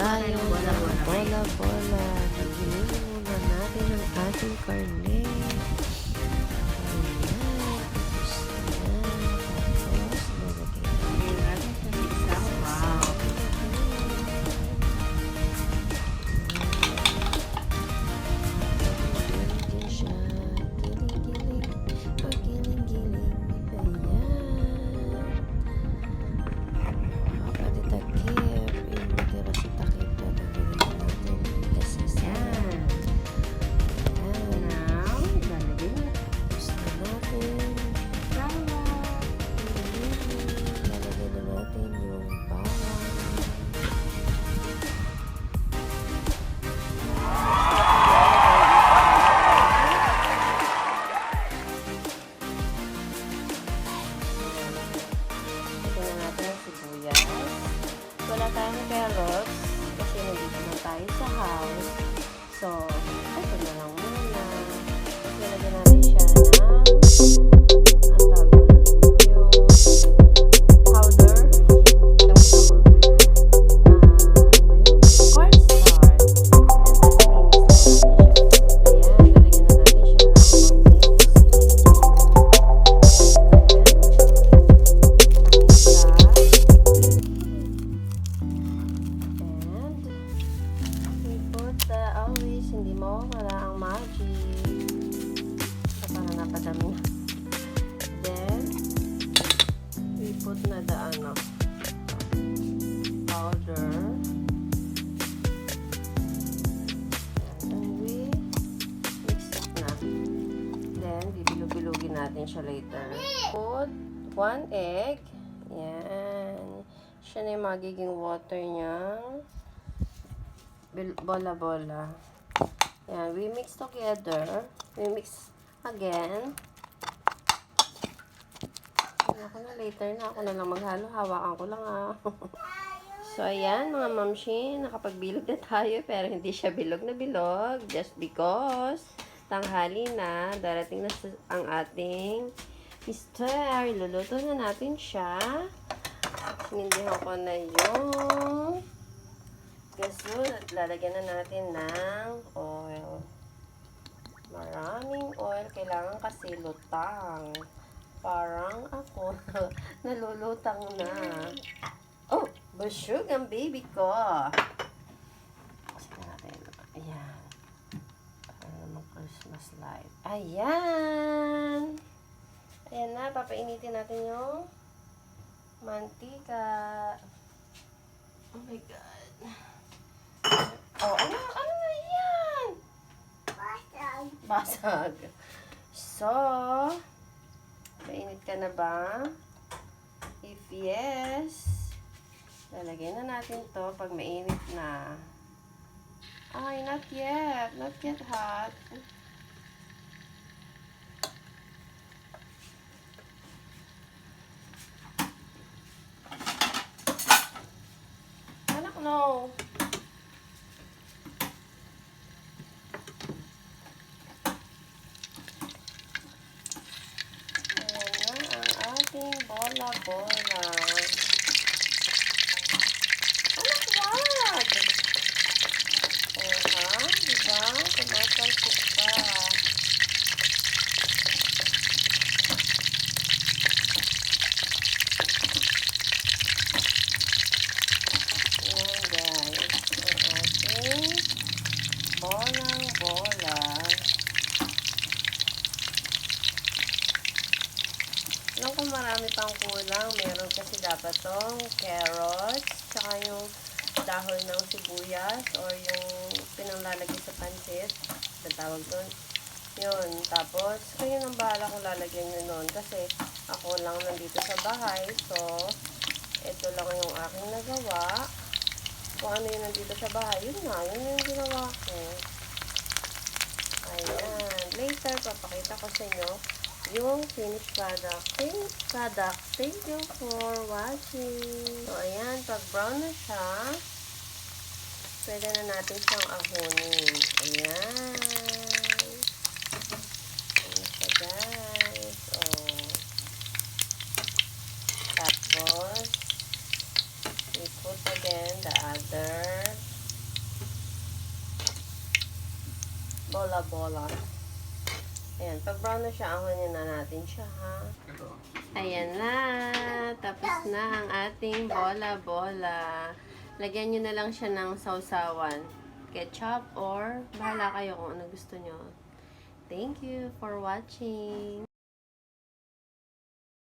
tayo ng bola-bola. Gigilin muna natin ang ating cornet. Ayan. Tapos, lalagyan natin sa isaw. Giling siya. Giling-giling. Pag-giling-giling. Ayan. Pwede takip. Tira sa takip na lalagyan natin. Kasi yan. Ayan. Now, lalagyan natin. Gusto natin. Tama. Lalagyan na natin yung bawang. Tignan natin ang sibuyas. Wala tayong carrots kasi nandito na tayo sa house. So, ito na lang muna. Lalagyan natin siya ng ang tawag yun? Yung powder. Yung cornstarch. Ayan, lalagyan na natin siya ng always, hindi mawawala ang magic. So, para napadami. Then, we put na the powder. And we mix it na. Then, bibilog-bilogin natin siya later. Put 1 egg. Yan. Siya na yung magiging water niya. Bola-bola. Yan, we mix together. We mix again. Ako na later na. Ako na lang maghalo. Hawakan ko lang So, ayan mga mamshi. Nakapagbilog na tayo. Pero hindi siya bilog na bilog. Just because tanghali na. Darating na ang ating mister. Luluto na natin siya. Sinindihan ko na yung gasol at lalagyan na natin ng oil. Maraming oil. Kailangan kasi lutang. Parang ako, nalulutang na. Oh, busog ang baby ko. Sige natin. Ayan. Para naman Christmas light. Ayan. Ayan na. Papainitin natin yung mantika. Oh my God. Oh, ano na yan? Basag. So, mainit ka na ba? If yes, lalagyan na natin to pag mainit na. Ay, not yet. Not yet hot. Anak, no. Bola-bola. Anak, wag! Diba? Tumatalsik pa. Ayan, guys. Ang ating bolang-bola. Alam ko marami pang kulang. Meron kasi dapat tong carrots, tsaka yung dahon ng sibuyas, or yung pinanglalagay sa pansit. Ang tawag doon. Yun. Tapos, kayo nang bahala kung lalagyan nyo nun. Kasi, ako lang nandito sa bahay. So, ito lang yung aking nagawa. Kung ano yung nandito sa bahay, yun na. Yun yung ginawa ko. Ayan. Later, papakita ko sa inyo yung finished product. Thank you for watching. So, ayan. Pag brown na siya, pwede na natin siyang ahunin. Ayan. Ayan siya, guys. Oh. Tapos, we put again the other bola-bola. Ayan, pag brown na siya, anganin na natin siya, ha? Ayan na. Tapos na ang ating bola-bola. Lagyan nyo na lang siya ng sausawan. Ketchup or bahala kayo kung ano gusto nyo. Thank you for watching.